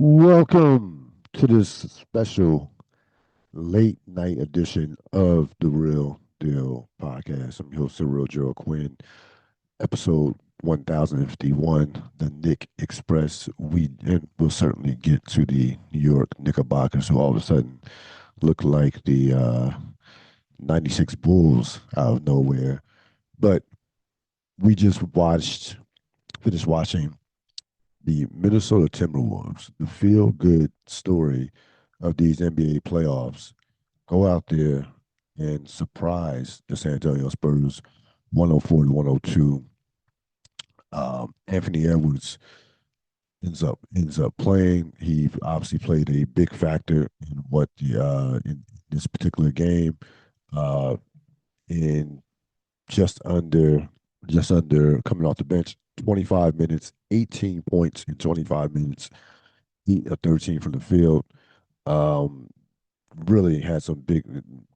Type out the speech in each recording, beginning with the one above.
Welcome to this special late night edition of the Real Deal Podcast. I'm your host, Cyril Gerald Quinn, episode 1051, the Nick Express. And we'll certainly get to the New York Knickerbockers, who all of a sudden look like the 96 Bulls out of nowhere. But we just finished watching the Minnesota Timberwolves, the feel good story of these NBA playoffs, go out there and surprise the San Antonio Spurs 104 to 102. Anthony Edwards ends up playing. He obviously played a big factor in what the in this particular game. Uh, in just under coming off the bench, 25 minutes, 18 points in 25 minutes, 13 from the field. Um, really had some big,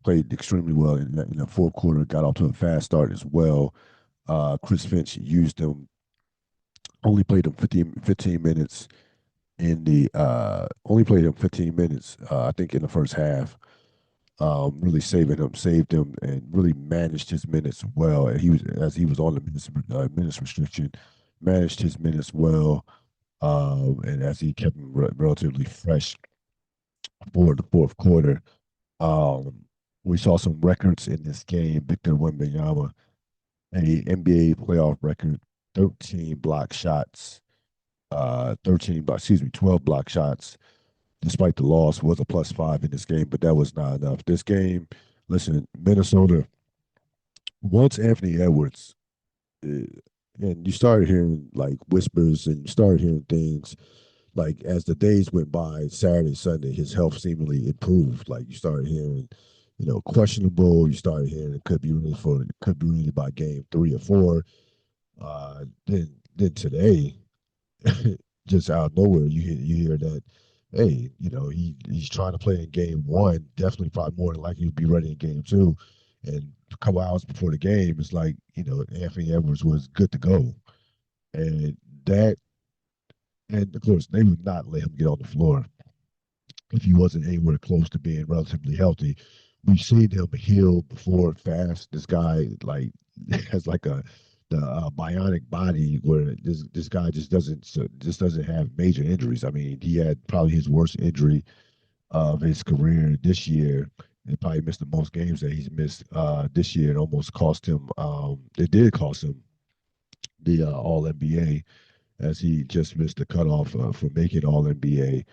played extremely well in the fourth quarter, got off to a fast start as well. Chris Finch used him, only played him 15 minutes only played him 15 minutes, I think, in the first half. Really saved him, and really managed his minutes well. And he was on the minutes restriction, managed his minutes well, and as he kept him relatively fresh for the fourth quarter. Um, we saw some records in this game. Victor Wembanyama, a NBA playoff record, 13 block shots, 12 block shots. Despite the loss, was a +5 in this game, but that was not enough. This game, listen, Minnesota. Once Anthony Edwards, uh, and you started hearing like whispers, and you started hearing things like as the days went by, Saturday, Sunday, his health seemingly improved. Like you started hearing, questionable. You started hearing it could be really by game 3 or 4. Then today, just out of nowhere, you hear that, hey, he's trying to play in game 1. Definitely, probably more than likely he'll be ready in game 2. And a couple hours before the game, it's like Anthony Edwards was good to go, and that and of course they would not let him get on the floor if he wasn't anywhere close to being relatively healthy. We've seen him heal before fast. This guy like has like the bionic body where this guy just doesn't have major injuries. I mean, he had probably his worst injury of his career this year, and probably missed the most games that he's missed this year. It almost cost him. It did cost him the All NBA, as he just missed the cutoff for making All NBA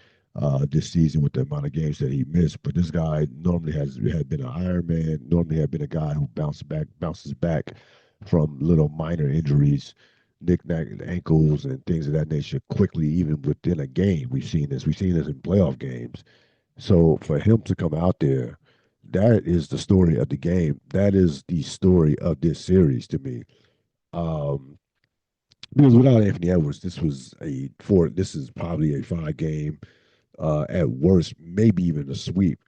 this season with the amount of games that he missed. But this guy normally had been an Iron Man. Normally had been a guy who bounces back from little minor injuries, knick-knack ankles and things of that nature quickly, even within a game. We've seen this. We've seen this in playoff games. So for him to come out there, that is the story of the game. That is the story of this series to me. Um, because without Anthony Edwards, this is probably a 5 game, at worst, maybe even a sweep.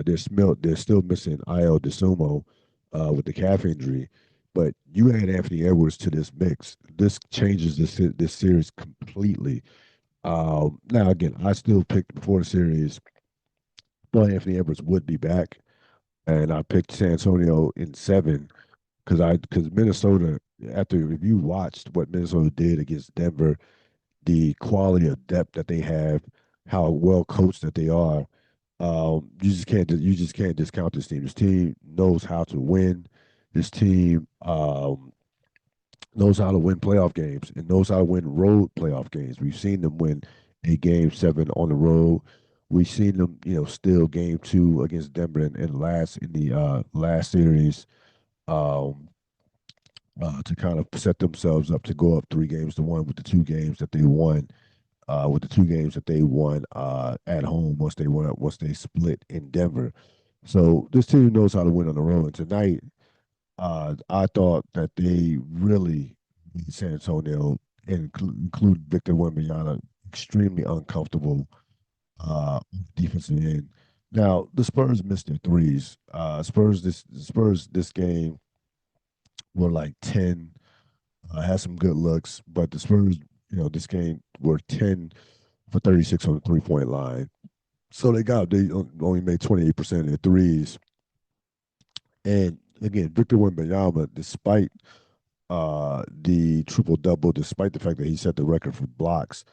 They're still missing IL DeSumo with the calf injury, but you add Anthony Edwards to this mix. This changes this series completely. Now again, I still picked before the series, thought Anthony Edwards would be back, and I picked San Antonio in 7 because Minnesota. After if you watched what Minnesota did against Denver, the quality of depth that they have, how well coached that they are. You just can't discount this team. This team knows how to win. This team knows how to win playoff games and knows how to win road playoff games. We've seen them win a game 7 on the road. We've seen them, still game 2 against Denver and last in the last series. Um, to kind of set themselves up to go up 3 games to 1 with the 2 games that they won at home once they split in Denver. So this team knows how to win on the road. And tonight, I thought that they really made San Antonio, and include Victor Wembanyama, extremely uncomfortable on the defensive end. Now the Spurs missed their threes. Spurs this game were like 10, had some good looks, but the Spurs, this game were 10 for 36 on the 3-point line. So they only made 28% of their threes. And again, Victor Wembanyama, despite the triple double, despite the fact that he set the record for blocks,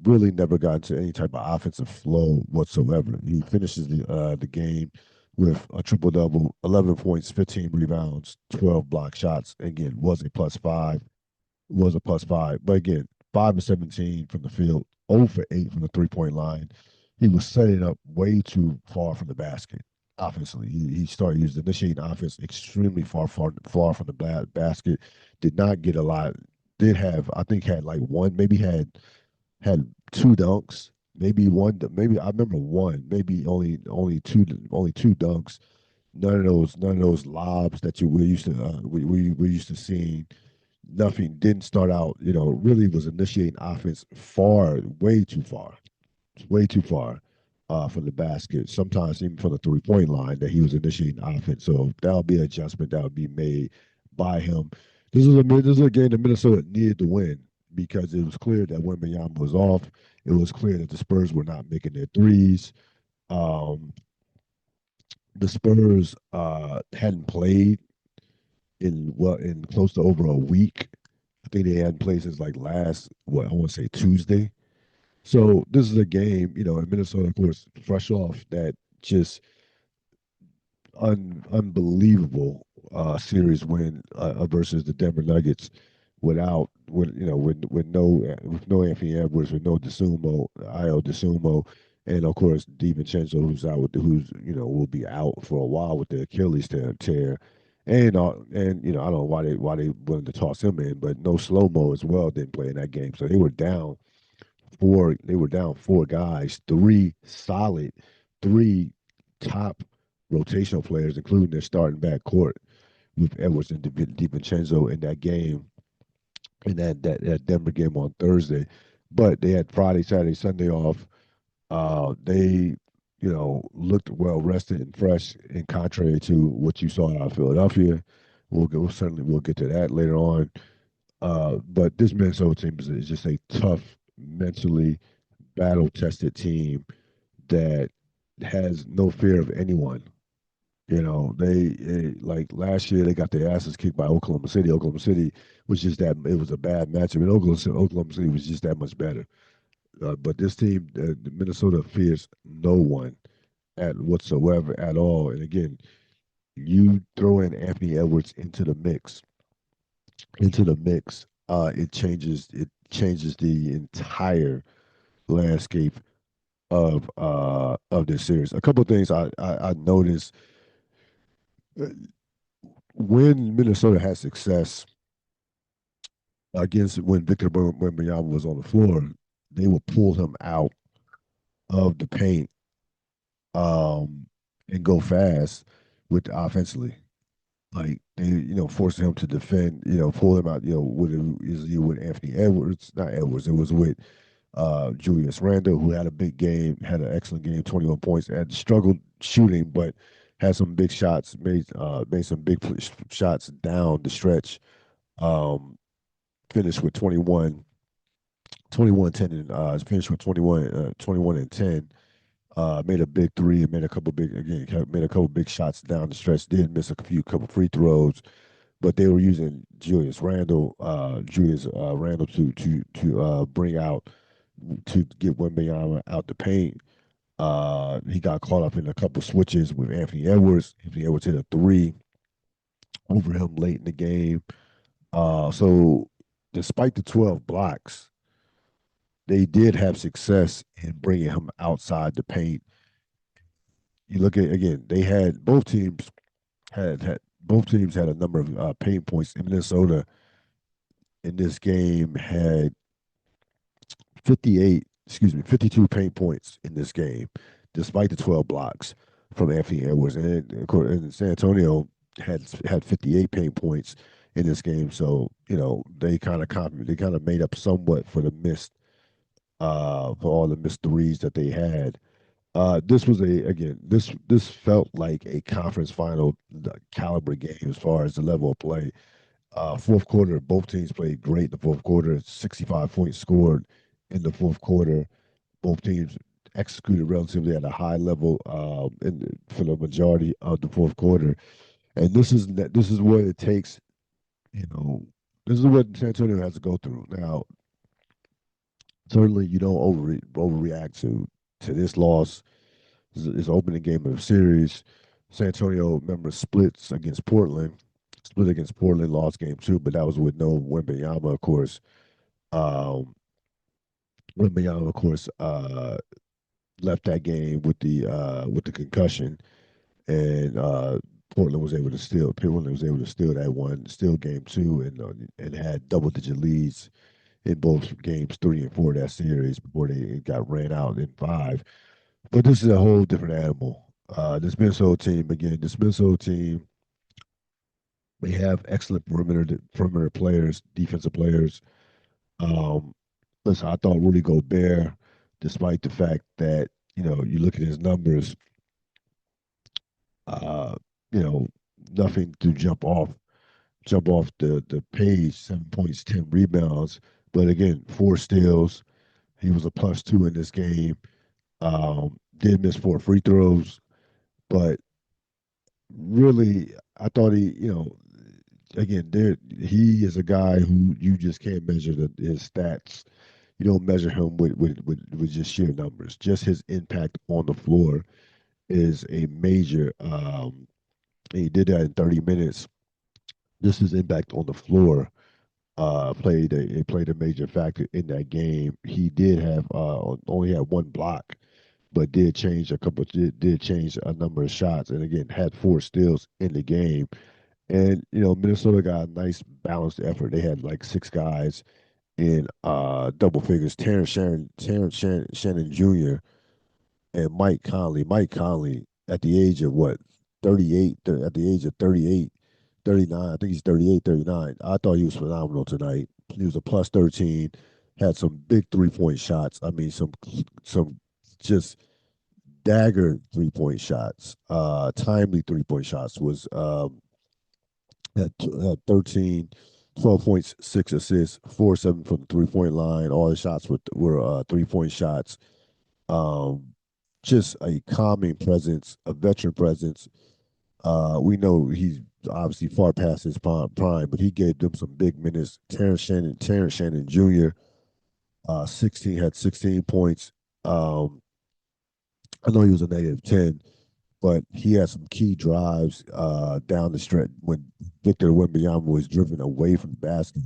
really never got into any type of offensive flow whatsoever. He finishes the game with a triple double, 11 points, 15 rebounds, 12 block shots. Again, was a plus five. But again, 5 of 17 from the field, 0 for 8 from the 3-point line. He was setting up way too far from the basket. Offensively, he was initiating offense extremely far from the basket. Did not get a lot. Did have I think had like one, maybe had two dunks, maybe one, maybe I remember one, maybe only two dunks. None of those lobs that you we used to seeing. Nothing didn't start out, really was initiating offense way too far from the basket. Sometimes even from the 3-point line that he was initiating offense. So that'll be an adjustment that would be made by him. This is a game that Minnesota needed to win because it was clear that Wembanyama was off. It was clear that the Spurs were not making their threes. Um, the Spurs hadn't played in close to over a week. I think they hadn't played since like last what I want to say Tuesday. So this is a game, in Minnesota, of course, fresh off that just unbelievable series win versus the Denver Nuggets with no Anthony Edwards, with no DeSumo, Io DeSumo, and of course DiVincenzo, who's will be out for a while with the Achilles tear. And I don't know why they wanted to toss him in, but no slow mo as well didn't play in that game, so they were down four guys, three top rotational players, including their starting backcourt with Edwards and DiVincenzo in that game, in that Denver game on Thursday. But they had Friday, Saturday, Sunday off. They, looked well rested and fresh, in contrary to what you saw out of Philadelphia. We'll get to that later on. But this Minnesota team is just a tough, mentally battle tested team that has no fear of anyone. Like last year they got their asses kicked by Oklahoma City. Oklahoma City was just that it was a bad matchup, and Oklahoma City was just that much better. But this team, Minnesota, fears no one at whatsoever at all. And again, you throw in Anthony Edwards into the mix, it changes the entire landscape of this series. A couple of things I noticed uh, when Minnesota had success against when Victor Wembanyama was on the floor, they would pull him out of the paint um, and go fast with offensively. Like they, forcing him to defend, pull him out, with Anthony Edwards, not Edwards, it was with Julius Randle, who had a big game, had an excellent game, 21 points, had struggled shooting, but had some big shots, made some big shots down the stretch. Um, finished with 21, 10, and finished with 21 and 10. Made a big three and made a couple big shots down the stretch. Did miss a couple free throws, but they were using Julius Randle to bring out to get Wembanyama out the paint. He got caught up in a couple switches with Anthony Edwards. Anthony Edwards hit a three over him late in the game. So despite the 12 blocks, they did have success in bringing him outside the paint. You look at again, they had both teams had a number of paint points. In Minnesota in this game had 52 paint points in this game, despite the 12 blocks from Anthony Edwards. And of course, and San Antonio had 58 paint points in this game. So they kind of made up somewhat for all the missed threes that they had. This was this felt like a conference final caliber game as far as the level of play. Fourth quarter, both teams played great. In the fourth quarter, 65 points scored in the fourth quarter. Both teams executed relatively at a high level for the majority of the fourth quarter. And this is what it takes. You know, this is what San Antonio has to go through. Now, certainly, you don't overreact to this loss. It's the opening game of the series. San Antonio, remember, split against Portland, lost game two, but that was with no Wembanyama, of course. Um, Wembanyama, of course, left that game with the concussion, and Portland was able to steal that one, steal game two, and had double digit leads in both games three and four of that series before they got ran out in five. But this is a whole different animal. This Minnesota team, they have excellent perimeter players, defensive players. Um, Listen, I thought Rudy Gobert, despite the fact that you look at his numbers, uh, you know, nothing to jump off the page. 7 points, 10 rebounds, but again, four steals. He was a +2 in this game. Did miss four free throws, but really, I thought again, he is a guy who you just can't measure his stats. You don't measure him with just sheer numbers. Just his impact on the floor is a major. He did that in 30 minutes. Just his impact on the floor played a major factor in that game. He did have only had one block, but did change a number of shots, and again had four steals in the game. And Minnesota got a nice balanced effort. They had like six guys in double figures. Terrence Shannon Jr. and Mike Conley. Mike Conley at the age of what 38, at the age of 38, 39. I think he's 38, 39. I thought he was phenomenal tonight. He was a +13, had some big 3-point shots. I mean, some just dagger 3-point shots, timely 3-point shots. Was had 13, 12 points, 6 assists, 4-7 from the 3-point line. All the shots were 3-point shots. Um, just a calming presence, a veteran presence. We know he's obviously far past his prime, but he gave them some big minutes. Terrence Shannon Jr. 16 points. Um, I know he was a -10, but he had some key drives down the stretch when Victor Wembanyama was driven away from the basket.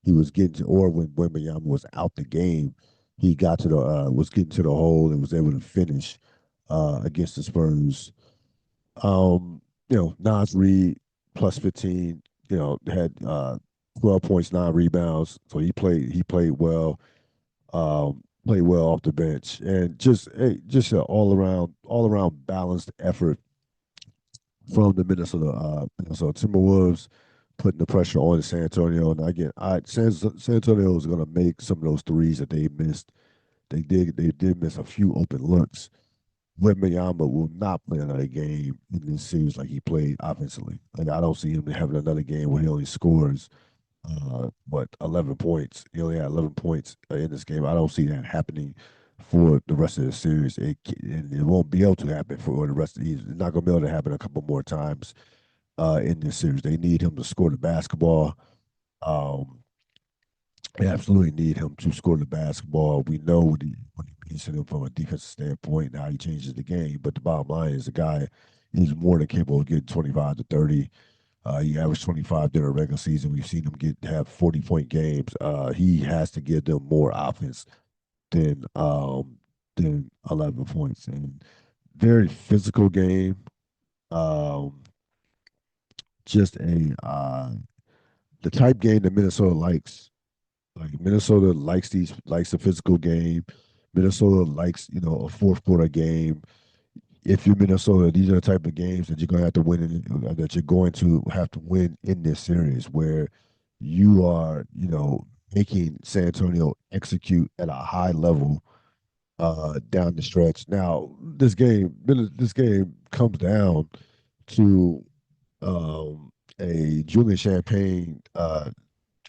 He was getting to, or when Wembanyama was out the game, he got to the was getting to the hole and was able to finish against the Spurs. Nas Reed +15. Had 12 points, 9 rebounds. So he played well. Played well off the bench, and just an all around balanced effort from the Minnesota Timberwolves, putting the pressure on San Antonio. And again, San Antonio is going to make some of those threes that they missed. They did miss a few open looks. Wembanyama will not play another game in this series like he played offensively. Like I don't see him having another game where he only scores 11 points. He only had 11 points in this game. I don't see that happening for the rest of the series. And it won't be able to happen for the rest of the. It's not going to be able to happen a couple more times in this series. They need him to score the basketball. Um, they absolutely need him to score the basketball. We know what he means to them from a defensive standpoint and how he changes the game. But the bottom line is the guy is more than capable of getting 25 to 30. He averaged 25 during the regular season. We've seen him have 40-point games. He has to give them more offense than 11 points. And very physical game. Um, just a the type game that Minnesota likes. Like Minnesota likes the physical game. Minnesota likes a fourth quarter game. If you're Minnesota, these are the type of games that you're going to have to win that you're going to have to win in this series where you are, making San Antonio execute at a high level down the stretch. Now, this game comes down to um, a Julian Champagne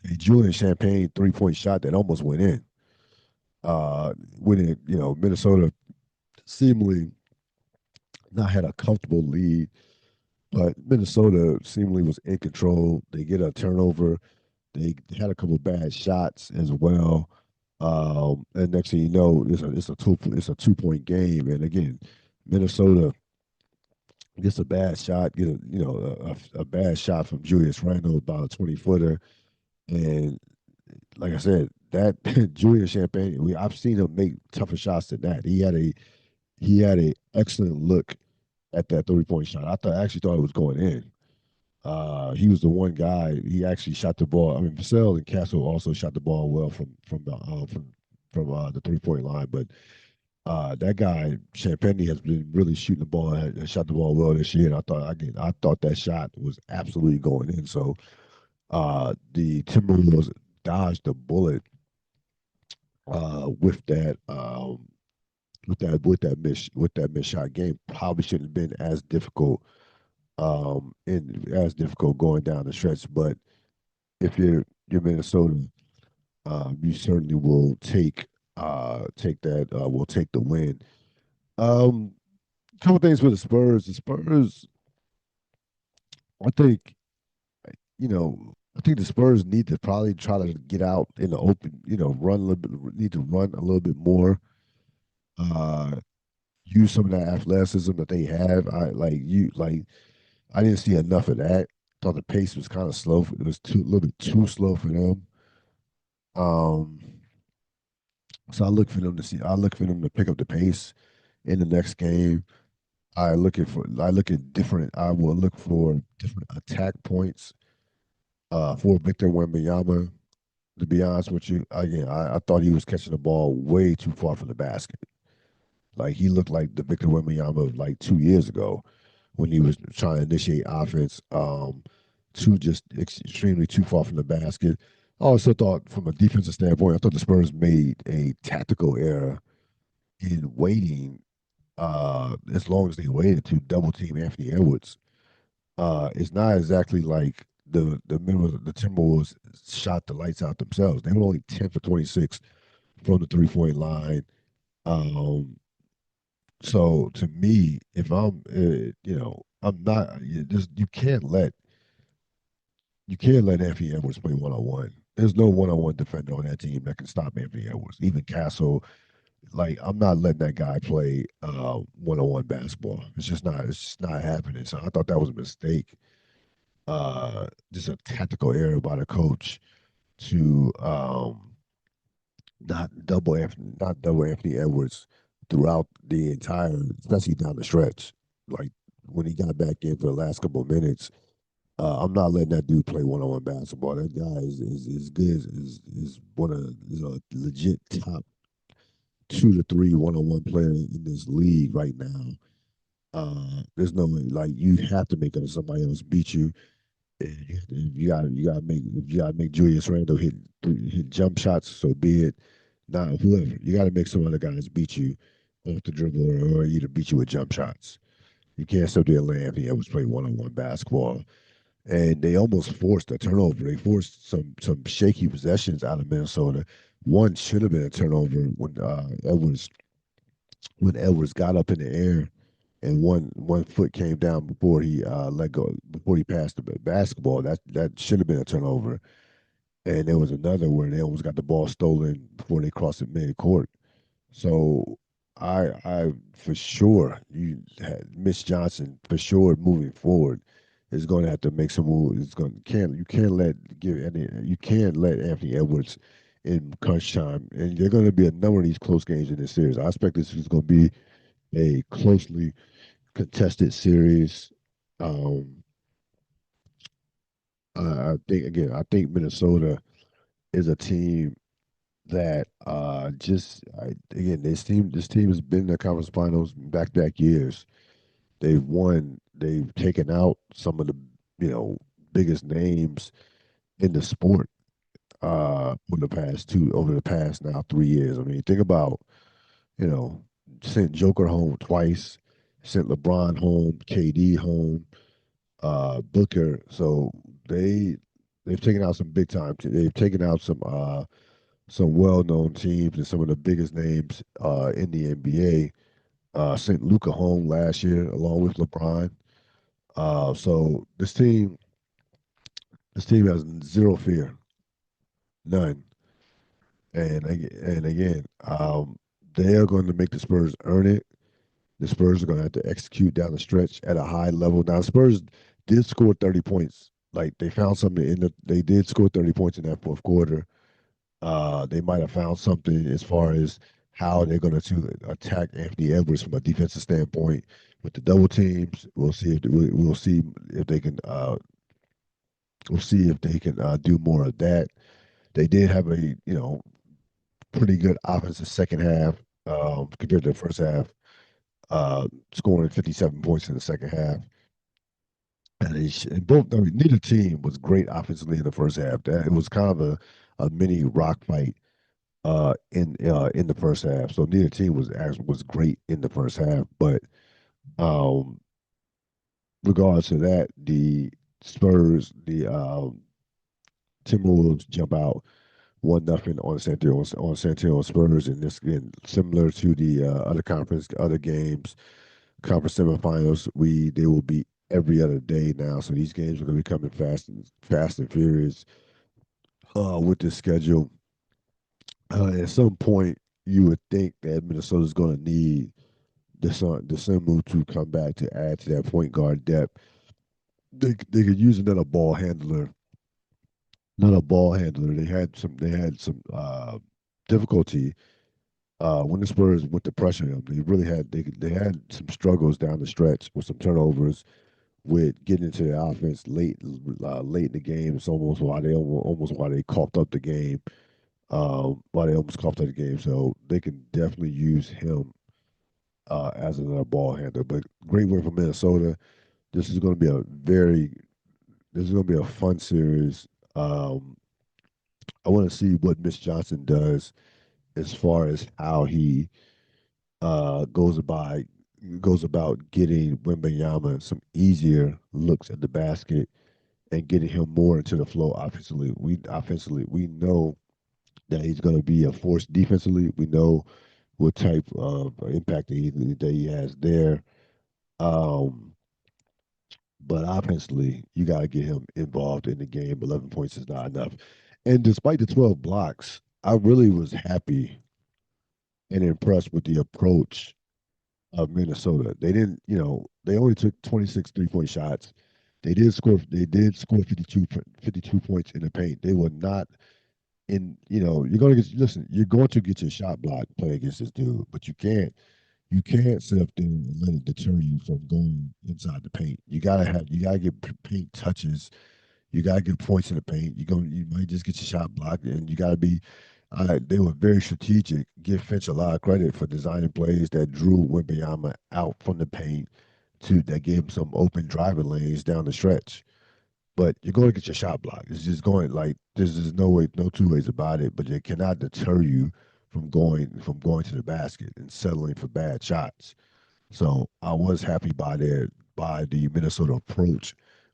3-point shot that almost went in. Winning, Minnesota seemingly not had a comfortable lead, but Minnesota seemingly was in control. They get a turnover. They had a couple bad shots as well. And next thing you know, it's a 2 point game. And again, Minnesota gets a bad shot, get a bad shot from Julius Randle, about a 20 footer. And like I said, that Julius Champagne, I've seen him make tougher shots than that. He had a excellent look at that 3 point shot. I actually thought it was going in. He was the one guy. He actually shot the ball. I mean, Vassell and Castle also shot the ball well from the 3 point line. But that guy Champagne has been really shooting the ball and shot the ball well this year. And I thought that shot was absolutely going in. So the Timberwolves dodged the bullet with that missed shot game. Probably shouldn't have been as difficult going down the stretch. But if you're Minnesota, you certainly will take the win. Um, Couple things with the Spurs. The Spurs, I think, I think the Spurs need to probably try to get out in the open. Run a little bit. Need to run a little bit more. Uh, Use some of that athleticism that they have. I didn't see enough of that. Thought the pace was kind of slow. It was a little bit too slow for them. Um, so I look for them to pick up the pace in the next game. I will look for different attack points for Victor Wembanyama. To be honest with you, again, I thought he was catching the ball way too far from the basket. Like he looked like the Victor Wembanyama of like 2 years ago when he was trying to initiate offense. Just extremely too far from the basket. I also thought, from a defensive standpoint, I thought the Spurs made a tactical error in waiting as long as they waited to double team Anthony Edwards. It's not exactly like the Timberwolves shot the lights out themselves. They were only 10 for 26 from the 3 point line. Um, so to me, if I'm not you can't let Anthony Edwards play 1 on 1. There's no 1 on 1 defender on that team that can stop Anthony Edwards. Even Castle, like I'm not letting that guy play 1 on 1 basketball. It's just not happening. So I thought that was a mistake. Just a tactical error by the coach to not double Anthony Edwards throughout the entire, especially down the stretch. Like when he got back in for the last couple of minutes, I'm not letting that dude play 1 on 1 basketball. That guy is good is a legit top 2 to 3 1 on 1 player in this league right now. There's no way, like you have to make up somebody else beat you. If you gotta make Julius Randle hit jump shots, so be it. Not whoever. You gotta make some other guys beat you off the dribble or either beat you with jump shots. You can't sit there and let Anthony Edwards play 1 on 1 basketball. And they almost forced a turnover. They forced some shaky possessions out of Minnesota. One should have been a turnover when Edwards got up in the air and one foot came down before he let go before he passed the basketball. That should have been a turnover. And there was another where they almost got the ball stolen before they crossed it mid court. So I for sure Mitch Johnson for sure moving forward is going to have to make some moves. You can't let Anthony Edwards in crunch time, and there are going to be a number of these close games in this series. I expect this is going to be a closely contested series. Um, I think Minnesota is a team that again this team has been in the conference finals back to back years. They've won. They've taken out some of the biggest names in the sport over the past now 3 years. I mean, think about you know sent Joker home twice, sent LeBron home, KD home, Booker. So they've taken out some big time. They've taken out some some well-known teams and some of the biggest names in the NBA. Sent Luca home last year along with LeBron. So this team has zero fear, none. And again, they are going to make the Spurs earn it. The Spurs are going to have to execute down the stretch at a high level. Now, the Spurs did score 30 points. Like they found something in the, they did score 30 points in that fourth quarter. They might have found something as far as how they're going to attack Anthony Edwards from a defensive standpoint with the double teams. We'll see if they can do more of that. They did have a pretty good offensive second half compared to the first half, scoring 57 points in the second half. And both, I mean, neither team was great offensively in the first half. That it was kind of a mini rock fight in the first half. So neither team was great in the first half. But um, regards to that, the Timberwolves jump out 1-0 on San Antonio Spurs, and this again similar to the other games, conference semifinals. They will be every other day now, so these games are going to be coming fast and furious with this schedule. At some point, you would think that Minnesota's going to need December to come back to add to that point guard depth. They could use another ball handler. Not a ball handler. They had some difficulty when the Spurs went to pressure them. They had some struggles down the stretch with some turnovers with getting into the offense late in the game. It's almost why they coughed up the game. Why they almost coughed up the game. So they can definitely use him as another ball handler. But great win for Minnesota. This is going to be a fun series. Um, I want to see what Mitch Johnson does as far as how he uh, goes about goes about getting Wembanyama some easier looks at the basket and getting him more into the flow offensively we know that he's going to be a force defensively. We know what type of impact that he has there. Um, but offensively, you got to get him involved in the game. 11 points is not enough. And despite the 12 blocks, I really was happy and impressed with the approach of Minnesota. They didn't, they only took 26 3-point shots. They did score 52 points in the paint. They were not you're going to get your shot blocked playing against this dude, but you can't sit up there and let it deter you from going inside the paint. You gotta get paint touches. You gotta get points in the paint. You might just get your shot blocked, and you gotta be. They were very strategic. Give Finch a lot of credit for designing plays that drew Wembanyama out from the paint to that gave him some open driving lanes down the stretch. But you're going to get your shot blocked. It's just going like there's no way, no two ways about it. But it cannot deter you from going to the basket and settling for bad shots. So I was happy by the Minnesota approach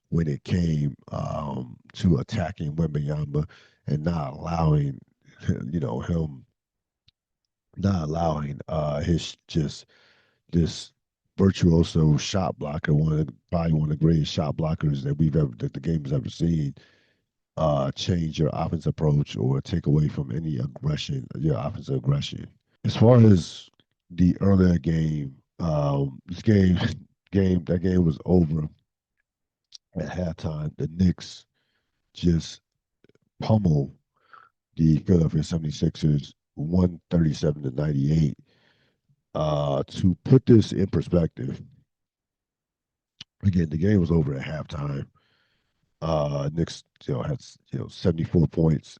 when it came to attacking Wembanyama and not allowing him not allowing his just this virtuoso shot blocker, probably one of the greatest shot blockers that the game has ever seen, change your offense approach or take away from any your offensive aggression. As far as the earlier game, this game, that game was over at halftime. The Knicks just pummeled the Philadelphia 76ers 137 to 98. To put this in perspective, again, the game was over at halftime. Knicks, had 74 points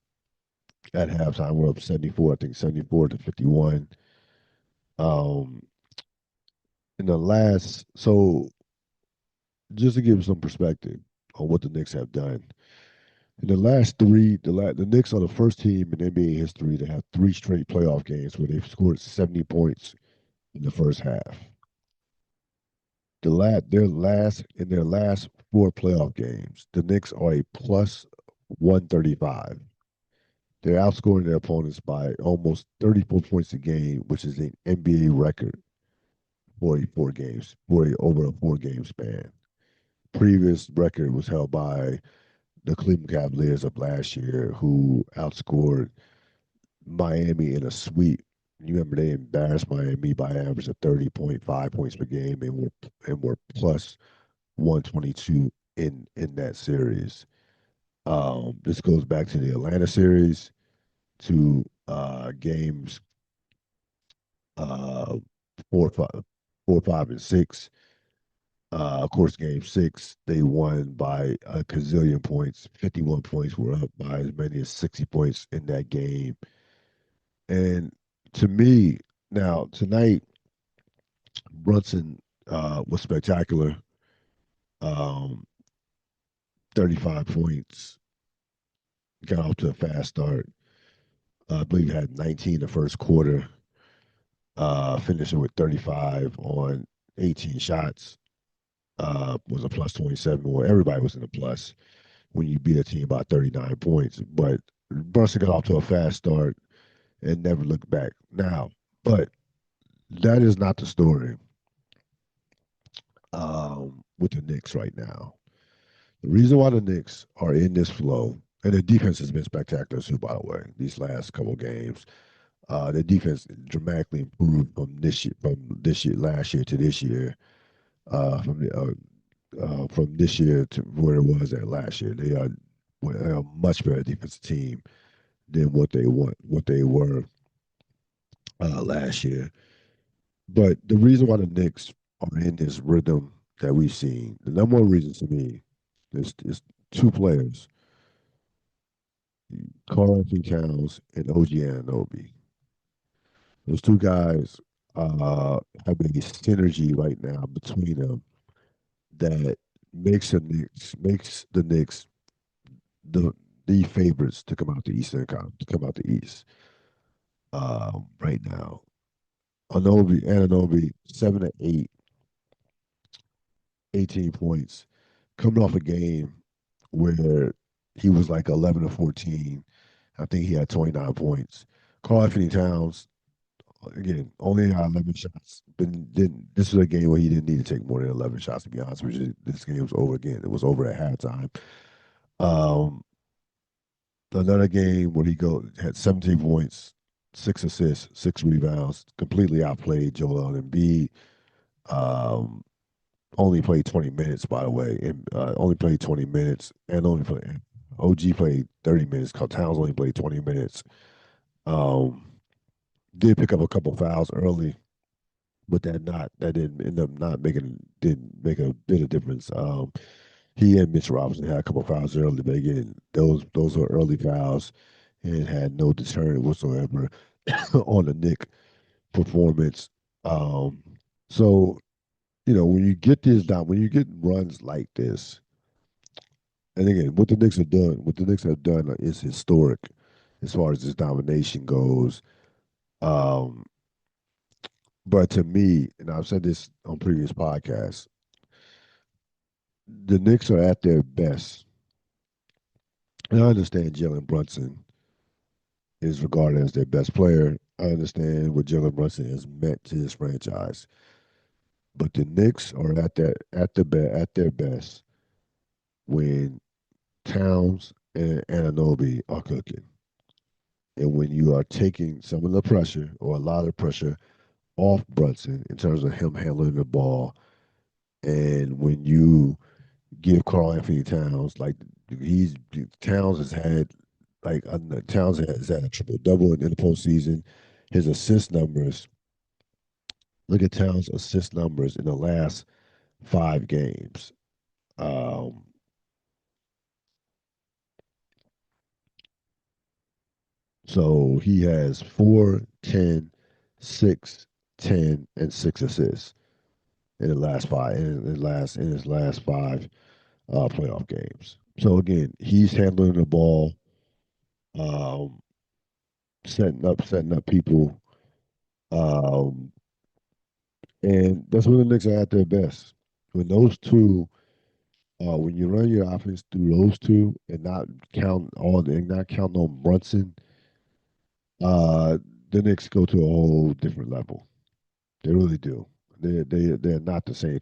at halftime. We're up 74, I think 74 to 51. Um, in the last, so just to give some perspective on what the Knicks have done. In the last three, the Knicks are the first team in NBA history to have three straight playoff games where they've scored 70 points in the first half. In their last four playoff games, the Knicks are a plus 135. They're outscoring their opponents by almost 34 points a game, which is an NBA record for over a 4 game span. Previous record was held by the Cleveland Cavaliers of last year, who outscored Miami in a sweep. You remember they embarrassed Miami by an average of 30.5 points per game and were plus 122 in that series. This goes back to the Atlanta series, to games uh, 4, 5, 4, 5, and 6. Of course, game 6, they won by a gazillion points. 51 points, were up by as many as 60 points in that game. And to me, now tonight, Brunson was spectacular. Um, 35 points, got off to a fast start. I believe he had 19 the first quarter, finishing with 35 on 18 shots. Was a plus 27. Well, everybody was in the plus when you beat a team by 39 points. But Brunson got off to a fast start and never looked back. Now, but that is not the story with the Knicks right now. The reason why the Knicks are in this flow, and the defense has been spectacular too, by the way, these last couple of games. The defense dramatically improved from last year to this year. From this year to where it was at last year, they are a much better defensive team than what they were last year. But the reason why the Knicks are in this rhythm that we've seen, the number one reason to me is two players, Karl Anthony Towns and OG Anunoby. Those two guys have a synergy right now between them that makes the Knicks the favorites to come out the Eastern Conference, to come out the East right now. Anunoby, 7 to 8, 18 points, coming off a game where he was like 11 to 14. I think he had 29 points. Karl Anthony Towns, again, only had 11 shots, but didn't. This was a game where he didn't need to take more than 11 shots, to be honest with you. This game was over again. It was over at halftime. Um, Another game where had 17 points, 6 assists, 6 rebounds, completely outplayed Joel Embiid. Um, Only played 20 minutes, by the way, and only played 20 minutes, and only played OG played 30 minutes. Cause Towns only played 20 minutes. Um, did pick up a couple fouls early, but that didn't end up not making didn't make a bit of difference. He and Mitch Robinson had a couple fouls early, but again, those were early fouls and had no deterrent whatsoever on the Nick performance. Um, so when you get when you get runs like this, and again, what the Knicks have done is historic as far as this domination goes. Um, but to me, and I've said this on previous podcasts, the Knicks are at their best. And I understand Jalen Brunson is regarded as their best player. I understand what Jalen Brunson has meant to this franchise. But the Knicks are at their best when Towns and Anunoby are cooking. And when you are taking some of the pressure or a lot of pressure off Brunson in terms of him handling the ball, and when you give Karl Anthony Towns he's Towns has had Towns has had a triple double in the postseason. His assist numbers. Look at Towns' assist numbers in the last 5 games. Um, so he has 4, 10, 6, 10, and 6 assists in the last five in his last 5 playoff games. So again, he's handling the ball, um, setting up people, um, and that's when the Knicks are at their best. When those two, when you run your offense through those two, and not count on Brunson Uh, the Knicks go to a whole different level. They really do. They're not the same.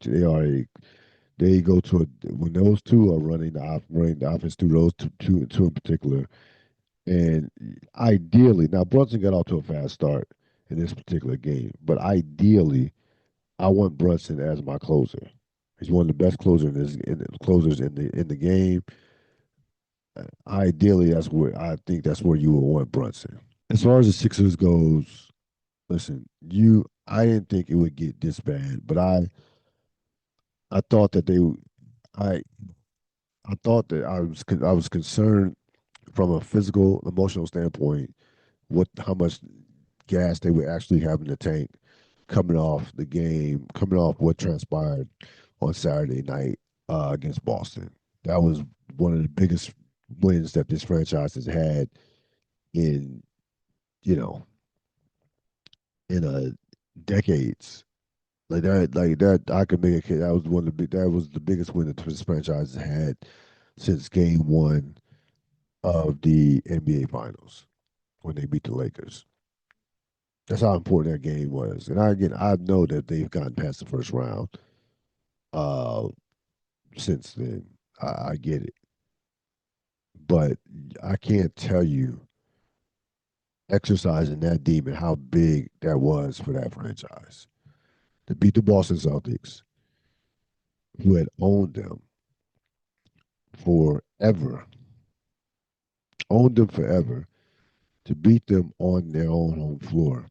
They go to when those two are running the offense through those two in particular. And ideally, now Brunson got off to a fast start in this particular game, but ideally, I want Brunson as my closer. He's one of the best closers in the game. Ideally, that's where you would want Brunson. As far as the Sixers goes, listen, I didn't think it would get this bad, but I thought that I I thought that I was concerned from a physical, emotional standpoint what how much gas they would actually have in the tank coming off what transpired on Saturday night against Boston. That was one of the biggest wins that this franchise has had in you know in decades. Like that, I could make a case. That was the biggest win that this franchise has had since Game One of the NBA Finals when they beat the Lakers. That's how important that game was. And I know that they've gotten past the first round uh, since then. I get it, but I can't tell you exercising that demon how big that was for that franchise to beat the Boston Celtics, who had owned them forever, owned them forever, to beat them on their own home floor,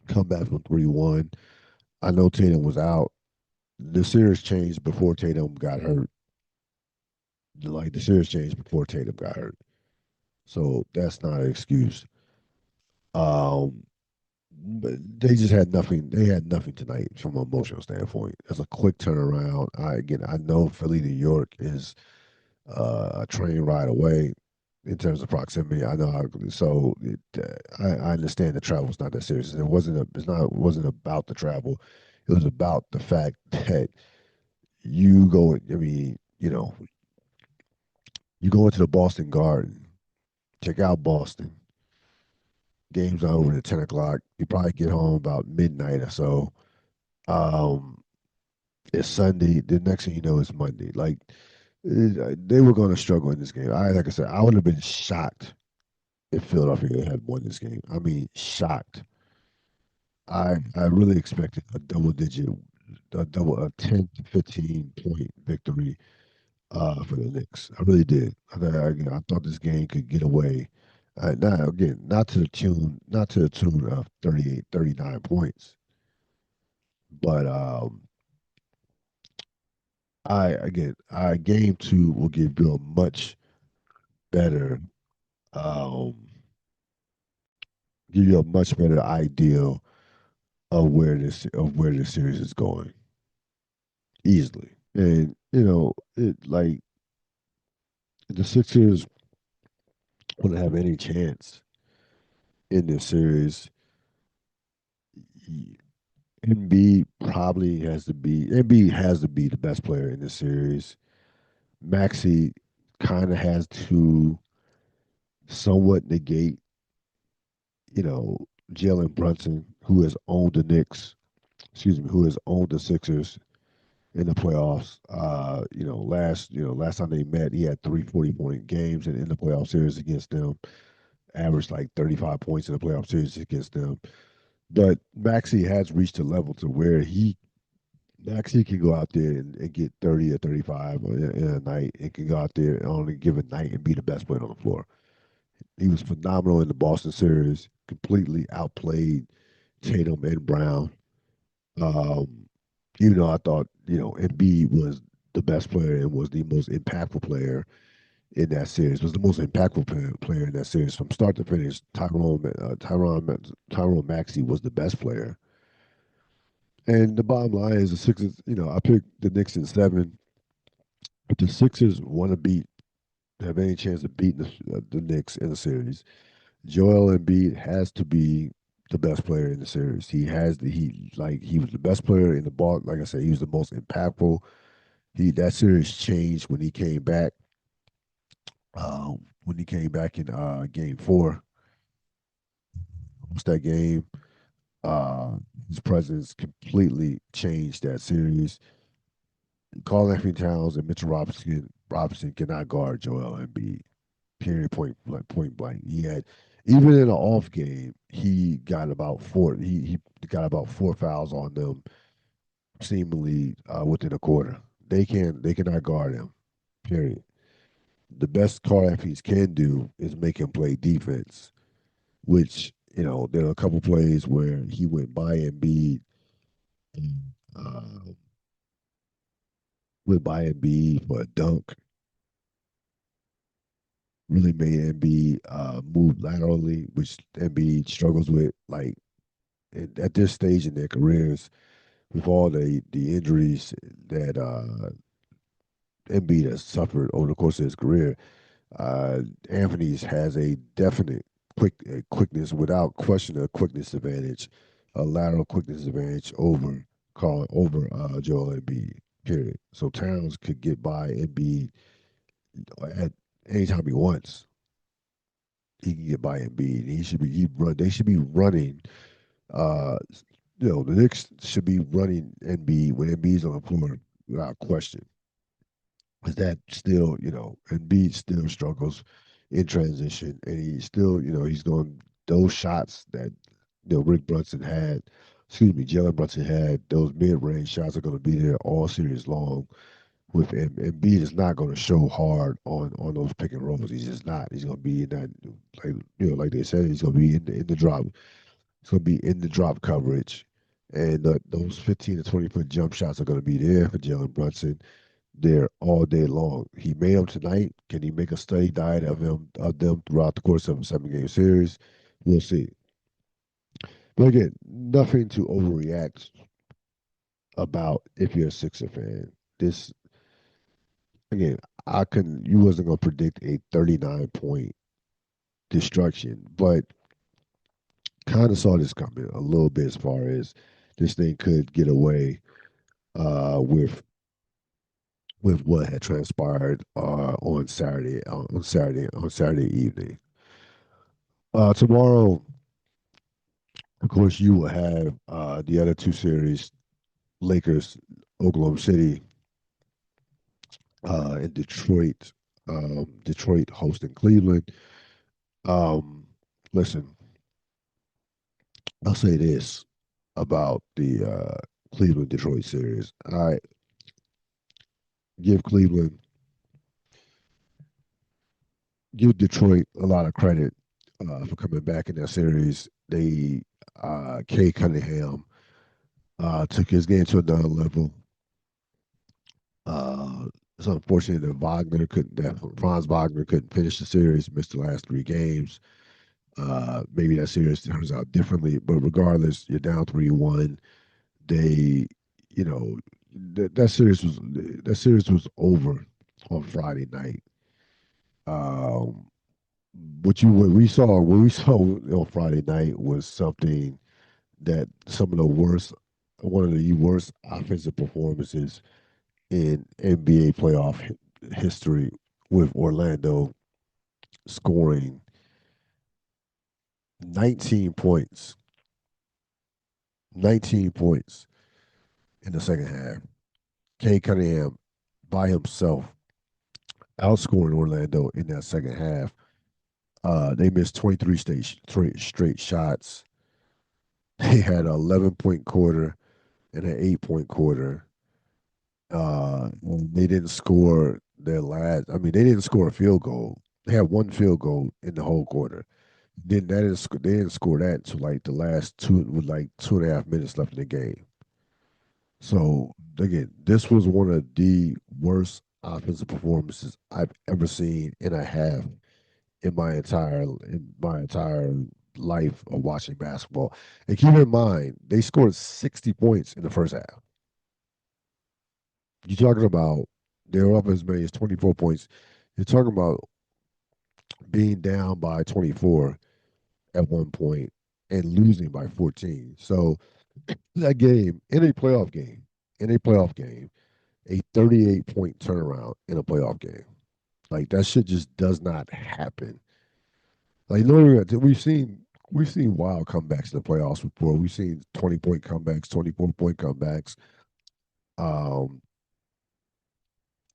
come back from 3-1. I know Tatum was out. The series changed before Tatum got hurt. Like the series changed before Tatum got hurt. So that's not an excuse. Um, but they just had nothing. They had nothing tonight from an emotional standpoint. It's a quick turnaround. I know Philly, New York is a train ride away in terms of proximity. I know how, so I understand the travel's not that serious. It wasn't about the travel. It was about the fact that you go. I mean, you go into the Boston Garden, check out Boston. Game's not over at 10 o'clock. You probably get home about midnight or so. Um, it's Sunday. The next thing you know, it's Monday. They were going to struggle in this game. Like I said, I would have been shocked if Philadelphia had won this game. I mean, shocked. I really expected a 10 to 15 point victory for the Knicks. I really did. I thought this game could get away. Now again, not to the tune of 38, 39 points, but game two will give you a much better, um, give you a much better idea of where this series is going easily. And the Sixers wouldn't have any chance in this series. Embiid has to be the best player in this series. Maxi kind of has to somewhat negate, you know, Jalen Brunson, who has owned the Knicks, who has owned the Sixers in the playoffs. Last time they met, he had 3 40-point games in the playoff series against them, averaged like 35 points in the playoff series against them. But Maxi has reached a level to where he actually can go out there and get 30 or 35 in a night and can go out there on a given night and be the best player on the floor. He was phenomenal in the Boston series, completely outplayed Tatum and Brown. Um, Even though I thought, Embiid was the best player and was the most impactful player in that series, was the most impactful player in that series from start to finish. Tyrone Maxey was the best player. And the bottom line is the Sixers, I picked the Knicks in seven. If the Sixers want to have any chance of beating the Knicks in the series, Joel Embiid has to be the best player in the series. He was the best player in the ball. Like I said, he was the most impactful. That series changed when he came back. When he came back in Game 4, lost that game. Uh, his presence completely changed that series. Karl Anthony Towns and Mitchell Robinson cannot guard Joel Embiid. Period. Point blank. He had even in an off game, he got about four. He got about four fouls on them, seemingly within a quarter. They cannot guard him. Period. The best Karl Anthony can do is make him play defense, which there are a couple plays where he went by Embiid and uh, went by Embiid for a dunk, really made Embiid move laterally, which Embiid struggles with. Like at this stage in their careers, with all the injuries that Embiid has suffered over the course of his career, uh, Anthony's has a definite quickness, without question, a quickness advantage, a lateral quickness advantage over Joel Embiid. Period. So Towns could get by Embiid at any time he wants. He can get by Embiid. They should be running. Uh, the Knicks should be running Embiid when Embiid's on the floor without question. Because that still, Embiid still struggles in transition, and he still, he's going those shots that Rick Brunson had. Excuse me, Jalen Brunson had. Those mid-range shots are going to be there all series long. With Embiid is not going to show hard on those pick and rolls. He's just not. He's going to be in that, like like they said, he's going to be in the drop. He's going to be in the drop coverage, and those 15 to 20-foot jump shots are going to be there for Jalen Brunson there all day long. He made them tonight. Can he make a steady diet of them throughout the course of a 7 game series? We'll see. But again, nothing to overreact about if you're a Sixer fan. This again, I couldn't. You wasn't gonna predict a 39-point destruction, but kind of saw this coming a little bit as far as this thing could get away with what had transpired on Saturday evening. Tomorrow, of course, you will have the other two series: Lakers, Oklahoma City, and Detroit. Detroit hosting Cleveland. Um, Listen, I'll say this about the Cleveland Detroit series. I give Cleveland, give Detroit a lot of credit for coming back in that series. Kay Cunningham took his game to another level. Uh, it's unfortunate that Franz Wagner couldn't finish the series, missed the last 3 games. Maybe that series turns out differently, but regardless, you're down 3-1. They, you know, that series was over on Friday night. Um, what we saw on Friday night was something that some of the worst, one of the worst offensive performances in NBA playoff history, with Orlando scoring 19 points, 19 points in the second half. Kay Cunningham by himself outscoring Orlando in that second half. They missed 23 straight shots. They had an 11-point quarter and an 8-point quarter. They didn't score their last. I mean, they didn't score a field goal. They had one field goal in the whole quarter. They didn't score that until like the last two, with like 2.5 minutes left in the game. So again, this was one of the worst offensive performances I've ever seen in a half in my entire life of watching basketball. And keep in mind, they scored 60 points in the first half. You're talking about they were up as many as 24 points. You're talking about being down by 24 at one point and losing by 14. So that game, in a playoff game, a 38-point turnaround in a playoff game. Like that shit just does not happen. Like we've seen We've seen wild comebacks in the playoffs before. We've seen 20-point comebacks, 24-point comebacks. Um,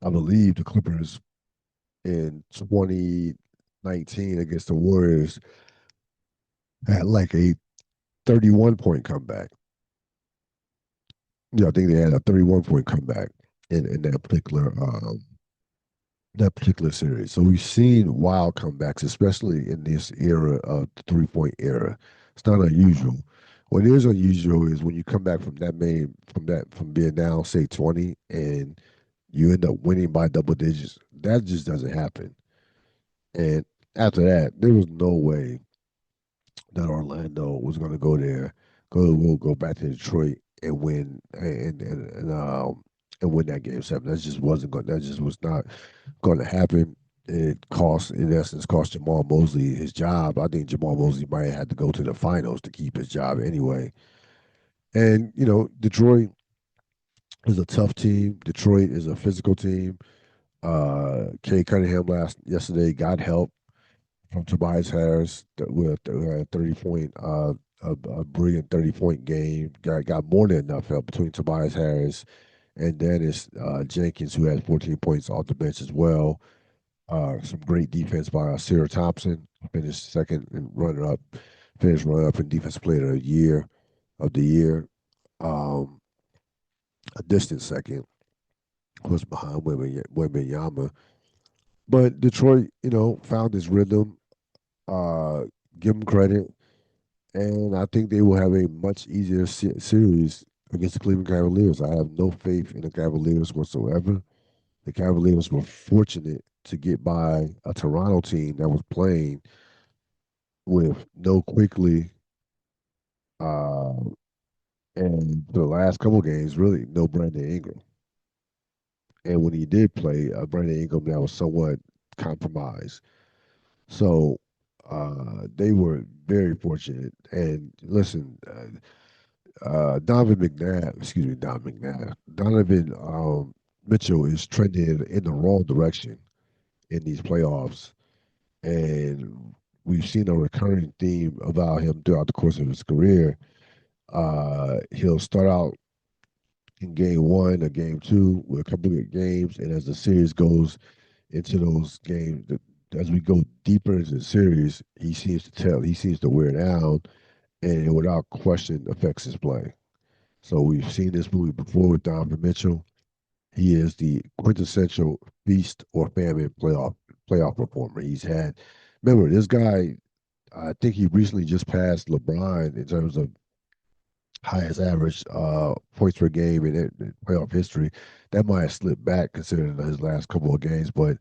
I believe the Clippers in 2019 against the Warriors had like a 31-point comeback. Yeah, I think they had a 31-point comeback in that particular series. So we've seen wild comebacks, especially in this era of the 3-point era. It's not unusual. What is unusual is when you come back from being down, say 20, and you end up winning by double digits. That just doesn't happen. And after that, there was no way that Orlando was going to go there, we'll go back to Detroit and win and win that game seven. That just wasn't going. That just was not going to happen. It cost, in essence, cost Jamal Mosley his job. I think Jamal Mosley might have had to go to the finals to keep his job anyway. And Detroit is a tough team. Detroit is a physical team. Kay Cunningham yesterday got help from Tobias Harris with a 30-point, a brilliant 30-point game. Got more than enough help between Tobias Harris and Dennis Jenkins, who had 14 points off the bench as well. Some great defense by Sarah Thompson, finished second and finished runner up in defensive player of the year. Um, a distant second was behind Wembanyama. But Detroit, found his rhythm. Uh, give them credit. And I think they will have a much easier series against the Cleveland Cavaliers. I have no faith in the Cavaliers whatsoever. The Cavaliers were fortunate to get by a Toronto team that was playing with no Quickly, uh, and for the last couple games, really no Brandon Ingram. And when he did play, Brandon Ingram that was somewhat compromised. So they were very fortunate. And listen, Donovan Mitchell is trending in the wrong direction in these playoffs, and we've seen a recurring theme about him throughout the course of his career. He'll start out in game one or game two with a couple of games, and as the series goes into those games, as we go deeper into the series, he seems to wear down, and without question affects his play. So we've seen this movie before with Donovan Mitchell. He is the quintessential feast or famine playoff performer. Remember, this guy. I think he recently just passed LeBron in terms of highest average points per game in playoff history. That might have slipped back considering his last couple of games, but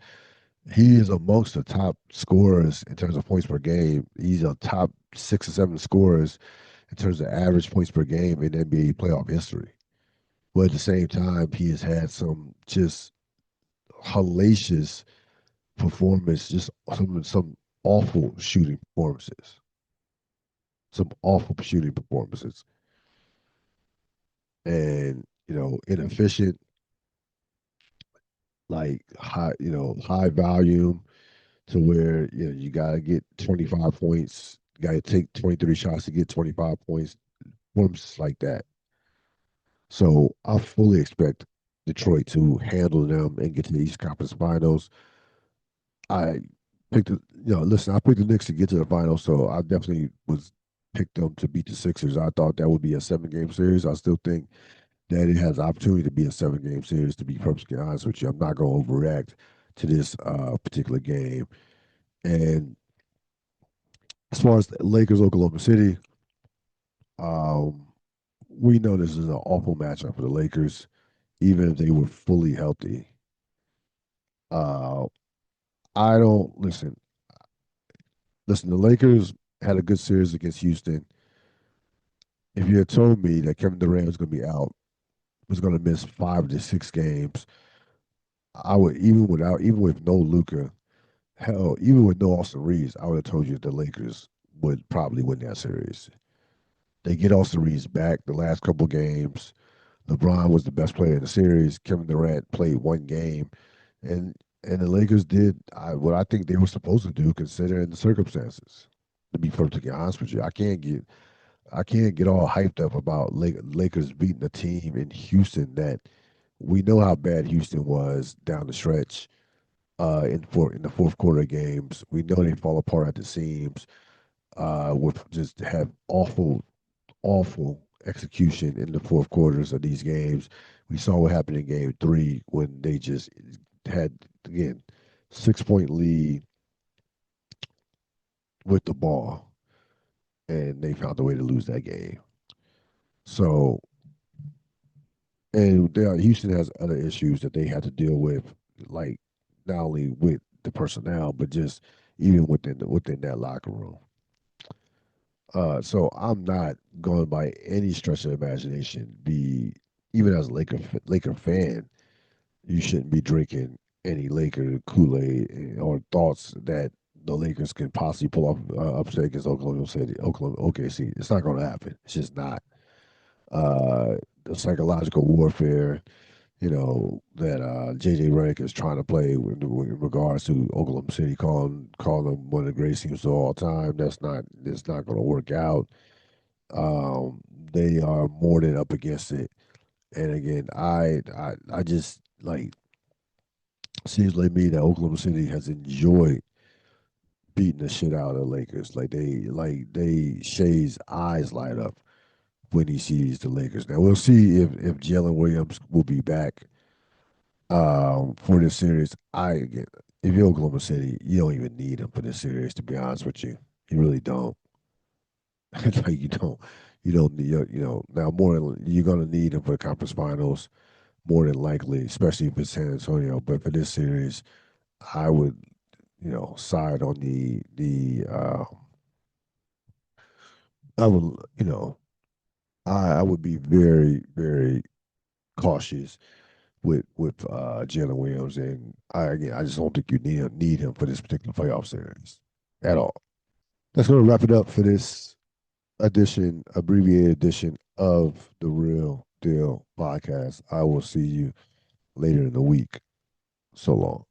he is amongst the top scorers in terms of points per game. He's a top 6 or 7 scorers in terms of average points per game in NBA playoff history. But at the same time, he has had some just hellacious performance, just some awful shooting performances. Some awful shooting performances. And, inefficient, like high volume to where, you gotta get 25 points, you gotta take 23 shots to get 25 points, performances like that. So I fully expect Detroit to handle them and get to the East Conference Finals. I I picked the Knicks to get to the finals, so I definitely was picked them to beat the Sixers. I thought that would be a 7-game series. I still think that it has the opportunity to be a 7-game series. To be perfectly honest with you, I'm not going to overreact to this particular game. And as far as the Lakers, Oklahoma City, um, we know this is an awful matchup for the Lakers, even if they were fully healthy. Uh, I don't listen. Listen, the Lakers had a good series against Houston. If you had told me that Kevin Durant was going to be out, was going to miss 5 to 6 games, I would even with no Luca, hell, even with no Austin Reeves, I would have told you the Lakers would probably win that series. They get Austin Reeves back the last couple games. LeBron was the best player in the series. Kevin Durant played one game, and the Lakers did what I think they were supposed to do considering the circumstances. To be perfectly honest with you, I can't get all hyped up about Lakers beating a team in Houston that we know how bad Houston was down the stretch in the fourth quarter games. We know they fall apart at the seams. With just have awful execution in the fourth quarters of these games. We saw what happened in Game Three when they just had again 6 point lead with the ball, and they found a way to lose that game. So, and Houston has other issues that they have to deal with, like not only with the personnel, but just even within that locker room. So I'm not going by any stretch of imagination. Be even as a Laker fan, you shouldn't be drinking any Laker Kool Aid or thoughts that the Lakers can possibly pull off upset against Oklahoma OKC. It's not going to happen. It's just not. The psychological warfare, that JJ Redick is trying to play in regards to Oklahoma City, calling them one of the greatest teams of all time. It's not going to work out. They are more than up against it. And again, I just like seems like me that Oklahoma City has enjoyed beating the shit out of the Lakers. Like they Shay's eyes light up when he sees the Lakers. Now we'll see if Jalen Williams will be back for this series. If you're Oklahoma City, you don't even need him for this series. To be honest with you, you really don't. Like you don't need now more than you're gonna need him for the conference finals more than likely, especially if it's San Antonio. But for this series, I would side on the I would I would be very cautious with Jalen Williams, and I just don't think you need him for this particular playoff series at all. That's going to wrap it up for this abbreviated edition of the Real Deal podcast. I will see you later in the week. So long.